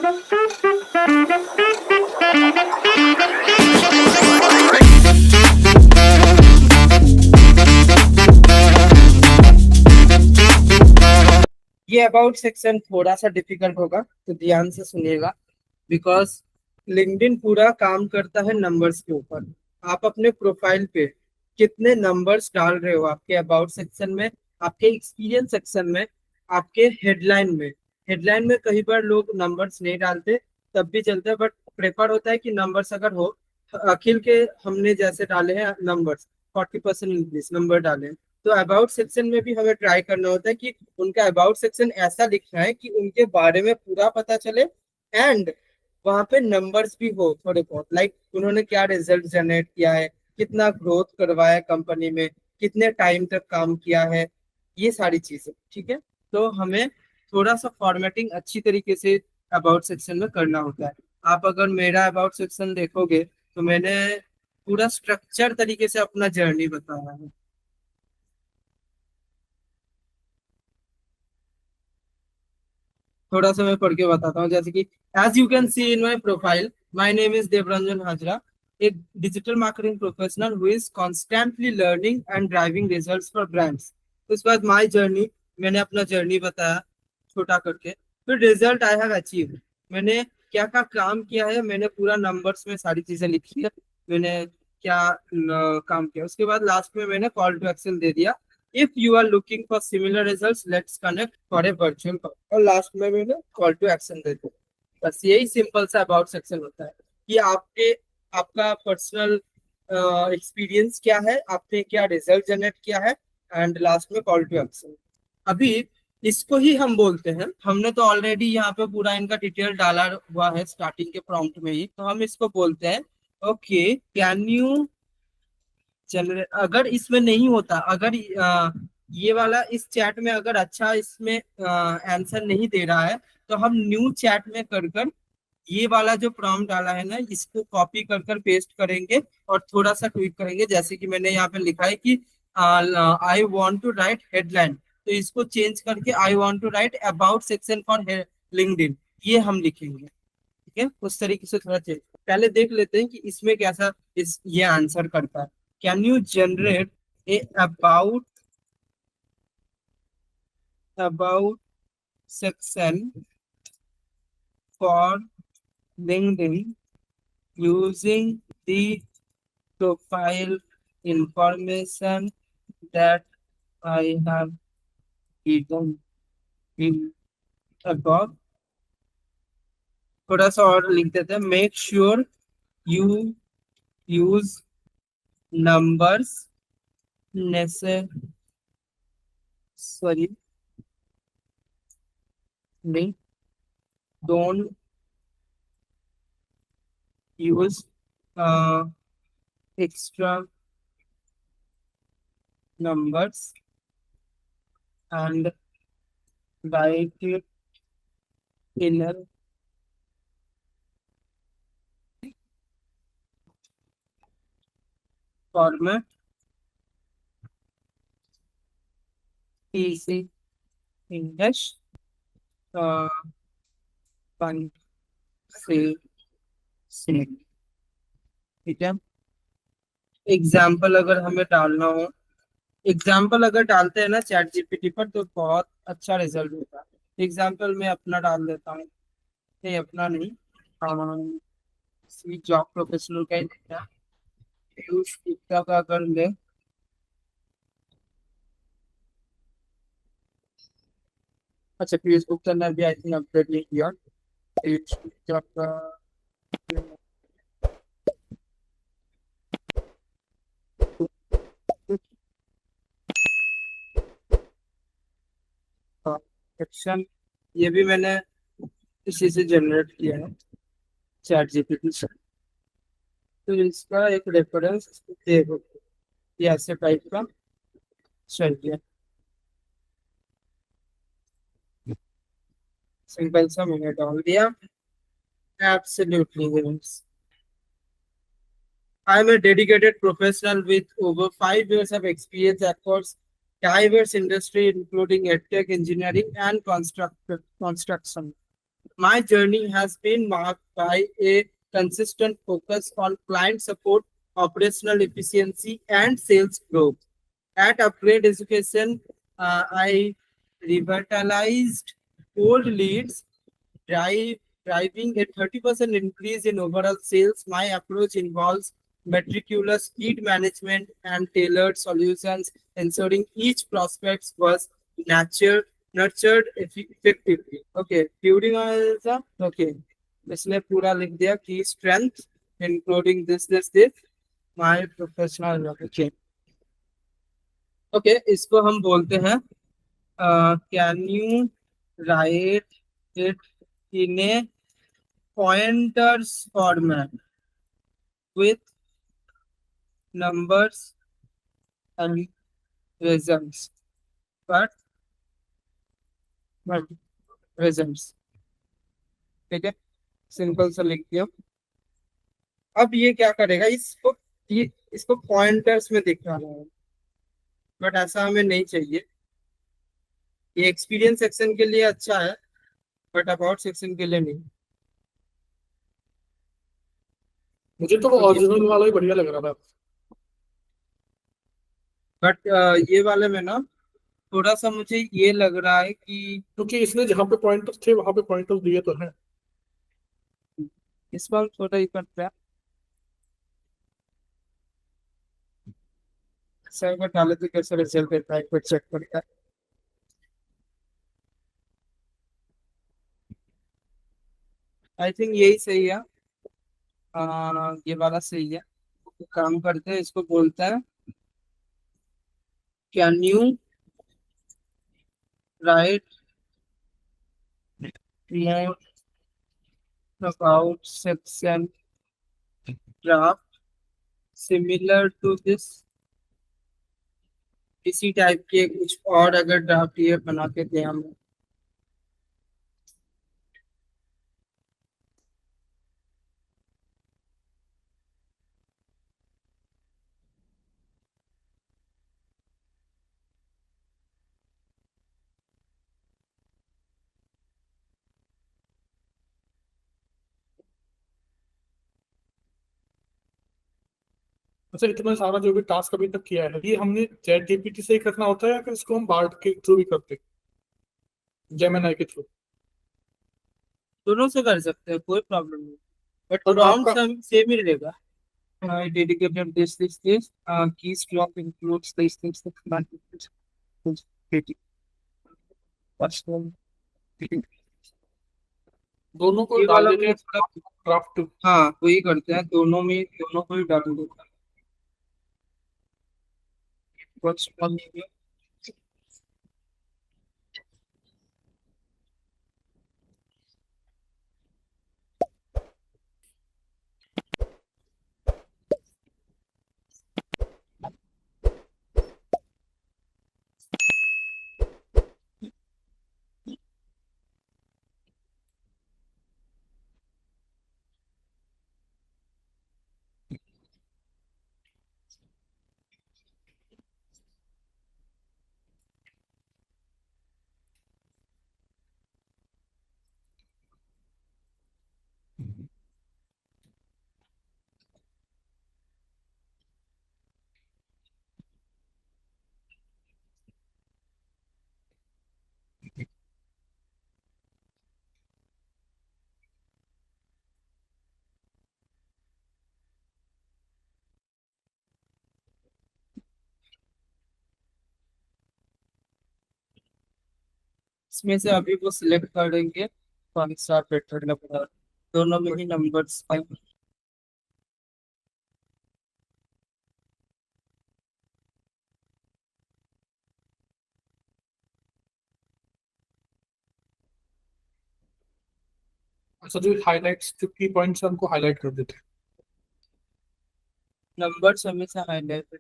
ये about section थोड़ा सा डिफिकल्ट होगा, तो ध्यान से सुनिएगा। बिकॉज लिंक्डइन पूरा काम करता है नंबर्स के ऊपर। आप अपने प्रोफाइल पे कितने नंबर्स डाल रहे हो, आपके अबाउट सेक्शन में, आपके एक्सपीरियंस सेक्शन में, आपके हेडलाइन में कई बार लोग नंबर्स नहीं डालते, तब भी चलता है, बट प्रेफर होता है कि नंबर्स अगर हो। अखिल के हमने जैसे डाले हैं नंबर्स, 40% इंक्रीज नंबर डाले हैं, तो अबाउट सेक्शन में भी हमें ट्राई करना होता है कि उनका अबाउट सेक्शन ऐसा लिखना है कि उनके बारे में पूरा पता चले, एंड वहां पे नंबर्स भी हो थोड़े बहुत, लाइक उन्होंने क्या रिजल्ट जनरेट किया है, कितना ग्रोथ करवाया कंपनी में, कितने टाइम तक काम किया है, ये सारी चीजें। ठीक है, तो हमें थोड़ा सा फॉर्मेटिंग अच्छी तरीके से अबाउट सेक्शन में करना होता है। आप अगर मेरा अबाउट सेक्शन देखोगे तो मैंने पूरा स्ट्रक्चर तरीके से अपना जर्नी बताया है। थोड़ा सा मैं पढ़ के बताता हूँ, जैसे कि as you can see in my profile, my name is Devranjan Hazra, एक digital marketing professional who is constantly learning and driving results for brands. उसके बाद माई जर्नी, मैंने अपना जर्नी बताया छोटा करके। फिर रिजल्ट आई हैव अचीव, मैंने क्या क्या काम किया है, मैंने पूरा नंबर्स में सारी चीजें लिखी है, मैंने क्या काम किया। उसके बाद लास्ट में मैंने कॉल टू एक्शन दे दिया, if you are looking for similar results let's connect for a virtual call, और लास्ट में मैंने कॉल टू एक्शन दे दिया। बस यही सिंपल सा अबाउट सेक्शन होता है कि आपका पर्सनल एक्सपीरियंस क्या है, आपने क्या रिजल्ट जनरेट किया है, एंड लास्ट में कॉल टू एक्शन। अभी इसको ही हम बोलते हैं, हमने तो ऑलरेडी यहाँ पे पूरा इनका डिटेल डाला हुआ है स्टार्टिंग के प्रॉम्प्ट में ही, तो हम इसको बोलते हैं ओके कैन यू जनरेट। अगर इसमें नहीं होता, अगर ये वाला इस चैट में अगर अच्छा इसमें आंसर नहीं दे रहा है, तो हम न्यू चैट में कर कर ये वाला जो प्रॉम्प्ट डाला है ना, इसको कॉपी कर कर पेस्ट करेंगे और थोड़ा सा ट्वीट करेंगे। जैसे कि मैंने यहाँ पे लिखा है कि I want to write headline, तो इसको चेंज करके I want to write about section for LinkedIn, ये हम लिखेंगे। ठीक है, उस तरीके से थोड़ा चेंज। पहले देख लेते हैं कि इसमें कैसा ये आंसर करता है। Can you generate a about section for LinkedIn using the profile information that I have given in above। थोड़ा सा और लिख देते हैं, make sure you use numbers necessary, नहीं, don't use extra numbers and write it in a format easy English uh, fun से से। ठीक है, एग्जाम्पल अगर हमें डालना हो, एग्जाम्पल अगर डालते हैं ना चैट जीपीटी पर, तो बहुत अच्छा रिजल्ट होता है। एग्जाम्पल मैं अपना डाल देता हूँ, नहीं अपना नहीं, जॉब प्रोफेशनल का ही देता है। पीयूष गुप्ता का अगर ले, अच्छा पीयूष गुप्ता ने भी आई थिंक अपडेट नहीं किया। पीयूष गुप्ता का सेक्शन, ये भी मैंने इसी से जनरेट किया है चैट जीपीटी से। तो इसका एक रेफरेंस देखो, ये ऐसे टाइप का चाहिए, सिंपल सा मैंने डाल दिया। Absolutely yes, I am a dedicated professional with over 5 years of experience across diverse industry including edtech, engineering and construction. My journey has been marked by a consistent focus on client support, operational efficiency, and sales growth. At Upgrade Education, I revitalized old leads, drive, driving a 30% increase in overall sales. My approach involves meticulous lead management and tailored solutions, ensuring each prospect was nurtured effectively. Okay, during okay, इसने पूरा लिख दिया की strength including this my professional okay. Okay इसको हम बोलते हैं can you right it in A pointers format with numbers and results but results ठीक है सिंपल सा लिख दिया अब ये क्या करेगा ये इसको पॉइंटर्स में दिखाना है बट ऐसा हमें नहीं चाहिए ये एक्सपीरियंस सेक्शन के लिए अच्छा है बट अबाउट सेक्शन के लिए नहीं मुझे तो ओरिजिनल वाला ही बढ़िया लग रहा था। बट ये वाले में ना थोड़ा सा मुझे ये लग रहा है कि क्योंकि इसने जहाँ पे पॉइंटर्स थे वहां पे पॉइंटर्स दिए तो हैं। इस बार थोड़ा ही करता है सर को डाले तो कैसे रिजल्ट देता है एक बार चेक करता है आई थिंक यही सही है ये वाला सही है काम करते हैं इसको बोलता है can you right more about section draft similar to this इसी टाइप के कुछ और अगर ड्राफ्ट ये बना के दें हम अच्छा, इतना सारा जो भी टास्क अभी तक किया है ये हमने चैट जीपीटी से ही करना होता है या फिर इसको हम बार्ड के थ्रू भी करते हैं, जेमिनाई के थ्रू? दोनों से कर सकते हैं कोई प्रॉब्लम नहीं बट और प्रॉम्प्ट आपका सेम ही रहेगा dedicated this keystroke includes these things personal दोनों को ये डाल वाला देते मुझे हैं थोड़ा ड्राफ्ट। हाँ वही करते हैं दोनों को ही डाल देते हैं personal इसमें से अभी वो सिलेक्ट करेंगे कौन सा बेटर लग रहा है दोनों में ही नंबर्स अच्छा, जो हाईलाइट्स जो की पॉइंट्स है उनको हाईलाइट कर देते हैं। नंबर्स हमेशा हाईलाइट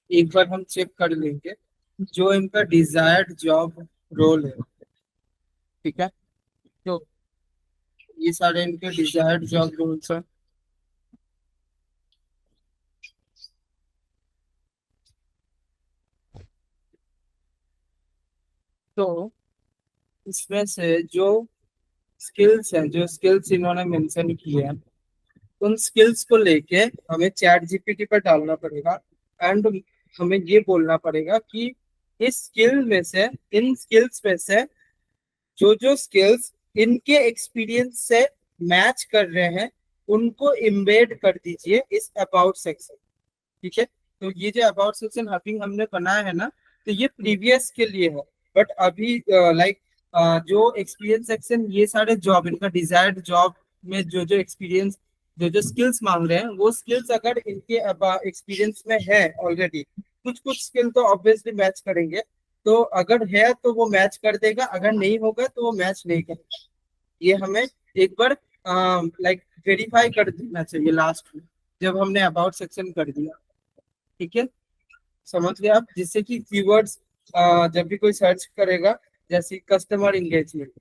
एक बार हम चेक कर लेंगे जो इनका डिजायर्ड जॉब रोल है। ठीक है, तो ये सारे इनके डिजायर्ड जॉब रोल्स हैं। तो इसमें से जो स्किल्स हैं, जो स्किल्स इन्होंने मेंशन किए हैं, उन स्किल्स को लेके हमें चैट जीपीटी पर डालना पड़ेगा। एंड हमें ये बोलना पड़ेगा कि इस स्किल में से, इन स्किल्स में से जो जो स्किल्स इनके एक्सपीरियंस से मैच कर रहे हैं उनको इम्बेड कर दीजिए इस अबाउट सेक्शन। ठीक है, तो ये जो अबाउट सेक्शन हबिंग हमने बनाया है ना, तो ये प्रीवियस के लिए है। बट अभी लाइक जो एक्सपीरियंस सेक्शन, ये सारे जॉब, इनका डिजायर्ड जॉब में जो जो एक्सपीरियंस, जो जो स्किल्स मांग रहे हैं, वो स्किल्स अगर इनके एक्सपीरियंस में है ऑलरेडी, कुछ कुछ स्किल तो ऑब्वियसली मैच करेंगे। तो अगर है तो वो मैच कर देगा, अगर नहीं होगा तो वो मैच नहीं करेगा। ये हमें एक बार लाइक वेरीफाई कर देना चाहिए लास्ट में, जब हमने अबाउट सेक्शन कर दिया। ठीक है, समझ गए आप? जिससे कि कीवर्ड्स जब भी कोई सर्च करेगा, जैसे कस्टमर इंगेजमेंट,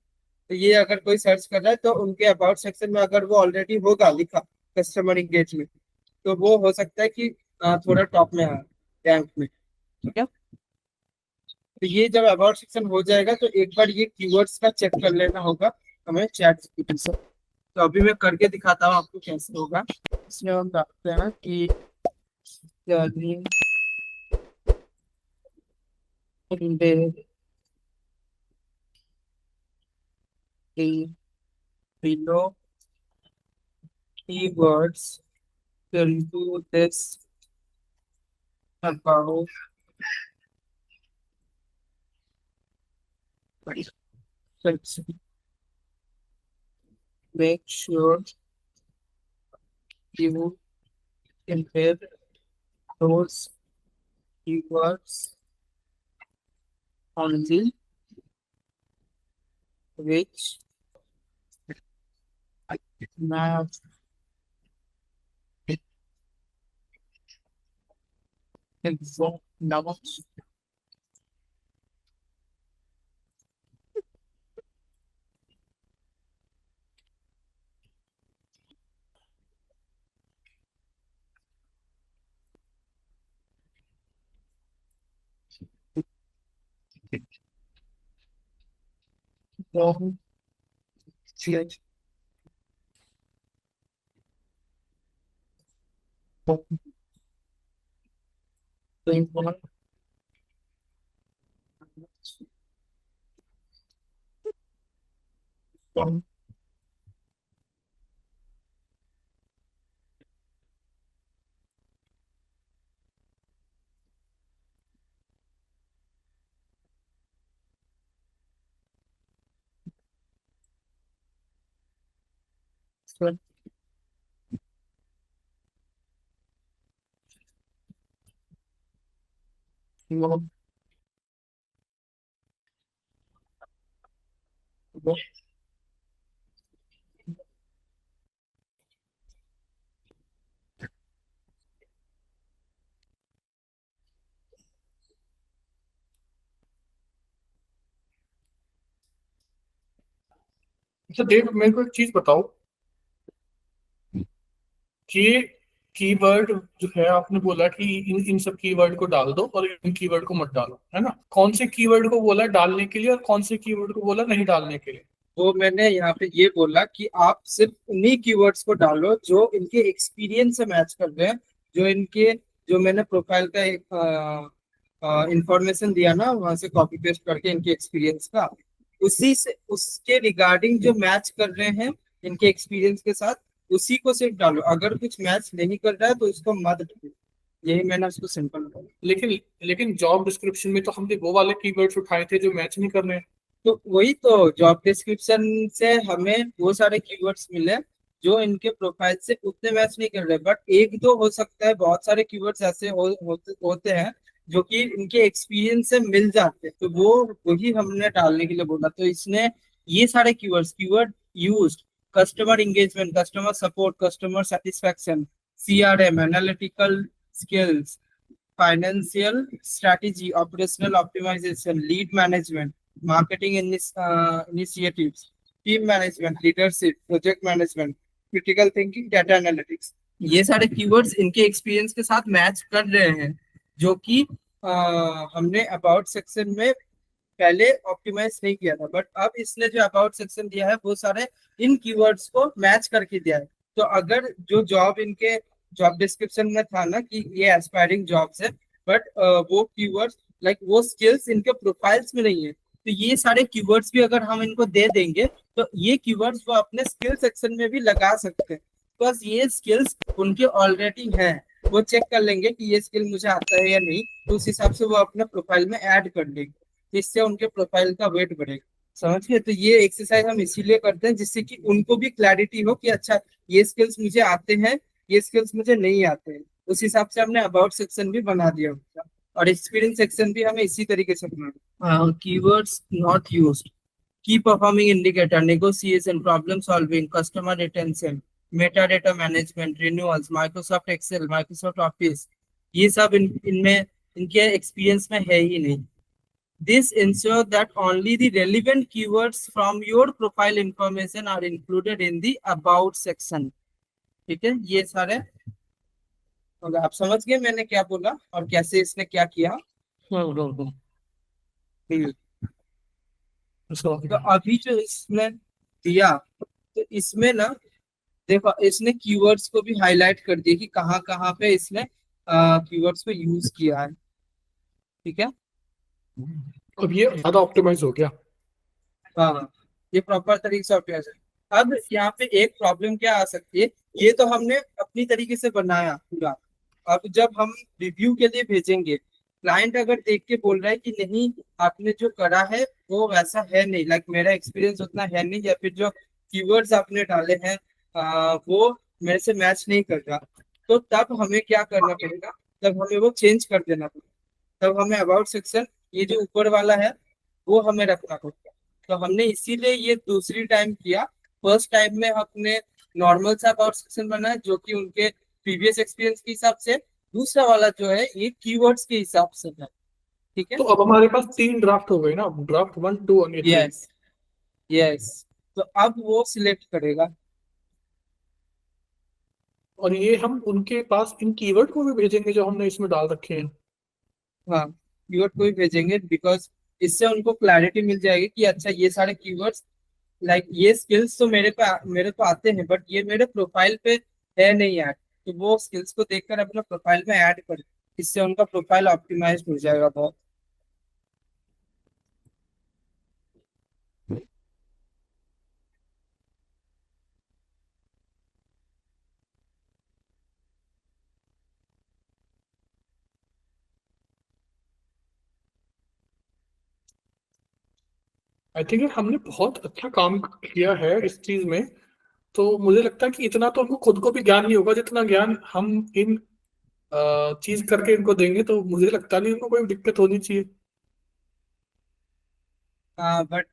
तो ये अगर कोई सर्च कर रहा है तो उनके अबाउट सेक्शन में अगर वो ऑलरेडी होगा लिखा कस्टमर इंगेजमेंट, तो वो हो सकता है कि थोड़ा टॉप में आए रैंक में। ठीक है, तो ये जब अबाउट सेक्शन हो जाएगा तो एक बार ये कीवर्ड्स का चेक कर लेना होगा हमें चैट जीपीटी से। तो अभी मैं करके दिखाता हूँ आपको कैसे होगा। इसमें हम डालते हैं कि embed the below keywords into this about section. Make sure you embed those keywords only which match info numbers. Change. अच्छा देव, मेरे को एक चीज बताओ कि कीवर्ड जो है, आपने बोला कि इन सब कीवर्ड को डाल दो और इन कीवर्ड को मत डालो, है ना? कौन से कीवर्ड को बोला डालने के लिए और कौन से कीवर्ड को बोला नहीं डालने के लिए? तो मैंने यहाँ पे ये बोला कि आप सिर्फ उन्हीं कीवर्ड्स को डालो जो इनके एक्सपीरियंस से मैच कर रहे हैं, जो इनके, जो मैंने प्रोफाइल का एक इंफॉर्मेशन दिया ना वहां से कॉपी पेस्ट करके इनके एक्सपीरियंस का, उसी से उसके रिगार्डिंग जो मैच कर रहे हैं इनके एक्सपीरियंस के साथ, उसी को सिर्फ डालो। अगर कुछ मैच नहीं कर रहा है तो उसको मत डालो। यही मैंने उसको सिंपल बोला। लेकिन लेकिन जॉब डिस्क्रिप्शन में तो हमने वो वाले कीवर्ड्स उठाए थे जो मैच नहीं कर रहे हैं। तो वही तो जॉब डिस्क्रिप्शन से हमें वो सारे कीवर्ड्स मिले जो इनके प्रोफाइल से उतने मैच नहीं कर रहे, बट एक दो हो सकता है, बहुत सारे कीवर्ड्स ऐसे होते हैं जो कि इनके एक्सपीरियंस से मिल जाते हैं, तो वो वही हमने डालने के लिए बोला। तो इसने ये सारे keyword used customer engagement, customer support, customer satisfaction, CRM, analytical skills, financial strategy, operational optimisation, lead management, marketing initiatives, team management, leadership, project management, critical thinking, data analytics. ये सारे कीवर्ड्स इनके एक्सपीरियंस के साथ मैच कर रहे हैं, जो कि हमने अबाउट सेक्शन में पहले ऑप्टिमाइज नहीं किया था, बट अब इसने जो अबाउट सेक्शन दिया है वो सारे इन कीवर्ड्स को मैच करके दिया है। तो अगर जो जॉब इनके जॉब डिस्क्रिप्शन में था ना कि ये एस्पायरिंग जॉब्स है, बट वो कीवर्ड्स लाइक वो स्किल्स इनके प्रोफाइल्स में नहीं है, तो ये सारे कीवर्ड्स भी अगर हम इनको दे देंगे तो ये कीवर्ड्स वो अपने स्किल सेक्शन में भी लगा सकते हैं। बस ये स्किल्स उनके ऑलरेडी हैं, वो चेक कर लेंगे कि ये स्किल मुझे आता है या नहीं, तो उस हिसाब से वो अपने प्रोफाइल में ऐड कर लेंगे, इससे उनके प्रोफाइल का वेट बढ़ेगा। समझ गए? तो ये एक्सरसाइज हम इसीलिए करते हैं जिससे कि उनको भी क्लैरिटी हो कि अच्छा ये स्किल्स मुझे आते हैं, ये स्किल्स मुझे नहीं आते हैं। उस हिसाब से हमने अबाउट सेक्शन भी बना दिया उनका, और एक्सपीरियंस सेक्शन भी हमें इसी तरीके से बनाना। Keywords not used, key performing indicator, negotiation, problem solving, customer retention, meta data management, renewals, Microsoft Excel, Microsoft Office, ये सब इनमें इनके एक्सपीरियंस में है ही नहीं। This ensure that only the relevant keywords from your profile information are included in the about section. ठीक है, ये सारे होगा। आप समझ गए मैंने क्या बोला और कैसे इसने क्या किया? तो अभी जो इसने दिया, तो इसमें ना देखो इसने कीवर्ड्स को भी हाईलाइट कर दिया कि कहाँ कहाँ पे इसने कीवर्ड्स को यूज किया है। ठीक है, अब ये ज्यादा ऑप्टिमाइज हो गया। हाँ, ये प्रॉपर तरीके से ऑप्टिमाइज है। अब यहाँ पे एक प्रॉब्लम क्या आ सकती है, ये तो हमने अपनी तरीके से बनाया पूरा, अब जब हम रिव्यू के लिए भेजेंगे, क्लाइंट अगर देख के बोल रहा है कि नहीं आपने जो करा है वो वैसा है नहीं, लाइक मेरा एक्सपीरियंस उतना है नहीं, या फिर जो कीवर्ड्स आपने डाले हैं वो मेरे से मैच नहीं कर रहा, तो तब हमें क्या करना पड़ेगा, तब हमें वो चेंज कर देना पड़ेगा। तब हमें अबाउट सेक्शन ये जो ऊपर वाला है वो हमें रखना पड़ेगा। तो हमने इसीलिए ये दूसरी टाइम किया। फर्स्ट टाइम में हमने नॉर्मल सा अबाउट सेक्शन बनाया जो कि उनके प्रीवियस एक्सपीरियंस के हिसाब से, दूसरा वाला जो है ये कीवर्ड्स के हिसाब से है। ठीक है, तो अब हमारे पास 3 ड्राफ्ट हो गए ना, ड्राफ्ट 1, 2 और 3। यस यस, तो अब वो सिलेक्ट करेगा और ये हम उनके पास इन कीवर्ड को भी भेजेंगे जो हमने इसमें डाल रखे हैं। हाँ, कीवर्ड को भी भेजेंगे, बिकॉज इससे उनको क्लैरिटी मिल जाएगी कि अच्छा ये सारे कीवर्ड्स लाइक ये स्किल्स तो मेरे को आते हैं, बट ये मेरे प्रोफाइल पे है नहीं ऐड, तो वो स्किल्स को देखकर अपना प्रोफाइल में ऐड कर, इससे उनका प्रोफाइल ऑप्टिमाइज हो जाएगा बहुत। आई थिंक हमने बहुत अच्छा काम किया है इस चीज में। तो मुझे लगता है कि इतना तो उनको खुद को भी ज्ञान नहीं होगा जितना ज्ञान हम इन चीज करके इनको देंगे, तो मुझे लगता नहीं उनको कोई दिक्कत होनी चाहिए। हाँ, बट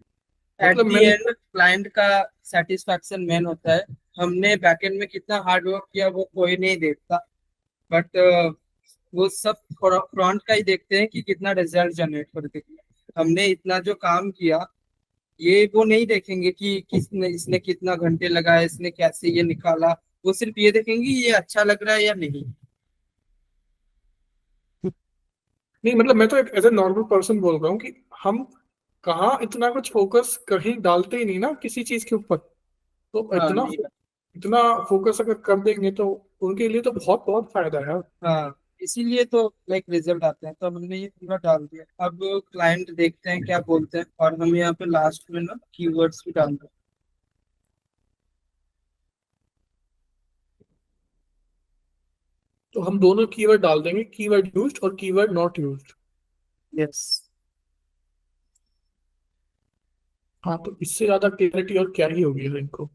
एट मतलब द मैं एंड क्लाइंट का सेटिस्फैक्शन मेन होता है। हमने बैकएंड में कितना हार्ड वर्क किया वो कोई नहीं देखता, बट वो सब फ्रंट का ही देखते हैं कि कितना रिजल्ट जनरेट करके किया। हमने इतना जो काम किया ये वो नहीं देखेंगे कि किसने इसने कितना घंटे लगाया, इसने कैसे ये निकाला, वो सिर्फ ये देखेंगे ये अच्छा लग रहा है या नहीं। नहीं, मतलब मैं तो एक एज ए नॉर्मल पर्सन बोल रहा हूँ कि हम कहाँ इतना कुछ फोकस कहीं डालते ही नहीं ना किसी चीज के ऊपर। तो हाँ इतना नहीं, इतना फोकस अगर कर देंगे तो उनके लिए तो बहुत बहुत फायदा है। हाँ इसीलिए तो लाइक रिजल्ट आते हैं, तो हमने ये पूरा डाल दिया। अब क्लाइंट देखते हैं क्या बोलते हैं, और हम यहाँ पे लास्ट में ना कीवर्ड्स भी डाल दें। तो हम दोनों कीवर्ड डाल देंगे, कीवर्ड यूज्ड और कीवर्ड नॉट यूज्ड। यस, हाँ, तो इससे ज्यादा क्लियरिटी और क्या ही होगी इनको।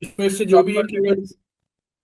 इसमें से जो भी ये प्रॉपर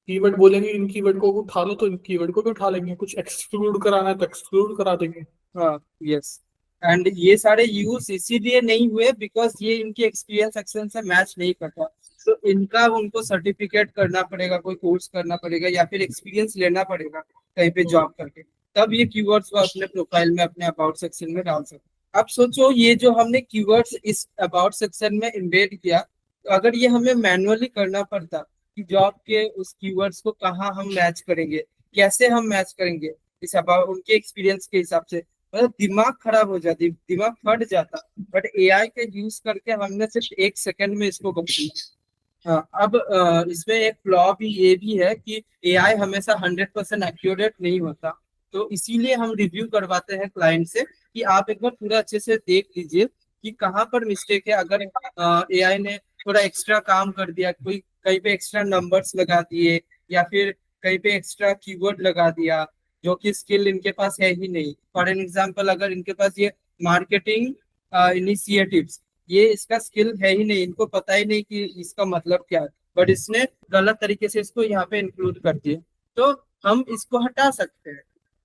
कीवर्ड बोलेंगे इन कीवर्ड को उठा लो, तो इन कीवर्ड को भी उठा लेंगे। कुछ एक्सक्लूड कराना है तो एक्सक्लूड करा देंगे। हाँ यस, एंड ये सारे यूज इसीलिए नहीं हुए बिकॉज ये इनके एक्सपीरियंस सेक्शन से मैच नहीं करता। तो इनका उनको सर्टिफिकेट करना पड़ेगा, कोई कोर्स करना पड़ेगा या फिर एक्सपीरियंस लेना पड़ेगा कहीं पे जॉब करके, तब ये कीवर्ड्स वो अपने प्रोफाइल में अपने अबाउट सेक्शन में डाल सकते। अब सोचो ये जो हमने कीवर्ड्स इस अबाउट सेक्शन में एम्बेड किया, तो अगर ये हमें मैनुअली करना पड़ता कि जॉब के उस कीवर्ड्स को कहाँ हम मैच करेंगे, कैसे हम मैच करेंगे इस अबाउट उनके एक्सपीरियंस के हिसाब से, मतलब दिमाग खराब हो जाती, दिमाग फट जाता। बट एआई के यूज करके हमने सिर्फ 1 सेकंड में इसको कर दिया। हाँ, अब इसमें एक फ्लॉ भी ये भी है कि एआई हमेशा 100% एक्यूरेट नहीं होता, तो इसीलिए हम रिव्यू करवाते हैं क्लाइंट से कि आप एक बार पूरा अच्छे से देख लीजिए कि कहाँ पर मिस्टेक है। अगर एआई ने थोड़ा एक्स्ट्रा काम कर दिया, कोई कहीं पे एक्स्ट्रा नंबर्स लगा दिए या फिर कहीं पे एक्स्ट्रा कीवर्ड लगा दिया जो कि स्किल इनके पास है ही नहीं। फॉर एन एग्जांपल, अगर इनके पास ये मार्केटिंग इनिशिएटिव्स, ये इसका स्किल है ही नहीं, इनको पता ही नहीं कि इसका मतलब क्या है, बट इसने गलत तरीके से इसको यहाँ पे इंक्लूड कर दिया, तो हम इसको हटा सकते हैं।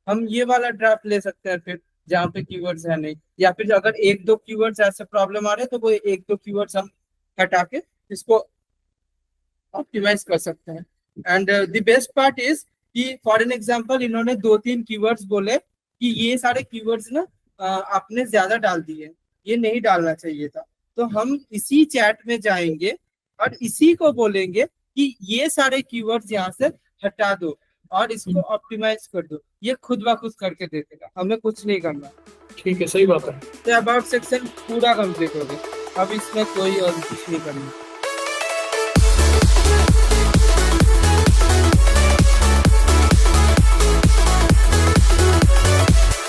हम ये वाला ड्राफ्ट ले सकते हैं फिर जहाँ पे कीवर्ड्स है नहीं, या फिर अगर 1-2 कीवर्ड्स ऐसे प्रॉब्लम आ रहे हैं तो वो 1-2 कीवर्ड्स हम हटा के इसको ऑप्टिमाइज कर सकते हैं। And the best part is कि फॉर एन एग्जांपल इन्होंने 2-3 कीवर्ड्स बोले कि ये सारे कीवर्ड्स ना आपने ज्यादा डाल दिए, ये नहीं डालना चाहिए था, तो हम इसी चैट में जाएंगे और इसी को बोलेंगे कि ये सारे कीवर्ड्स यहाँ से हटा दो और इसको ऑप्टिमाइज कर दो, ये खुद ब खुद करके दे देगा, हमें कुछ नहीं करना। ठीक है, सही बात है। तो अबाउट सेक्शन पूरा कंप्लीट हो गया, अब इसमें कोई और कुछ नहीं करना।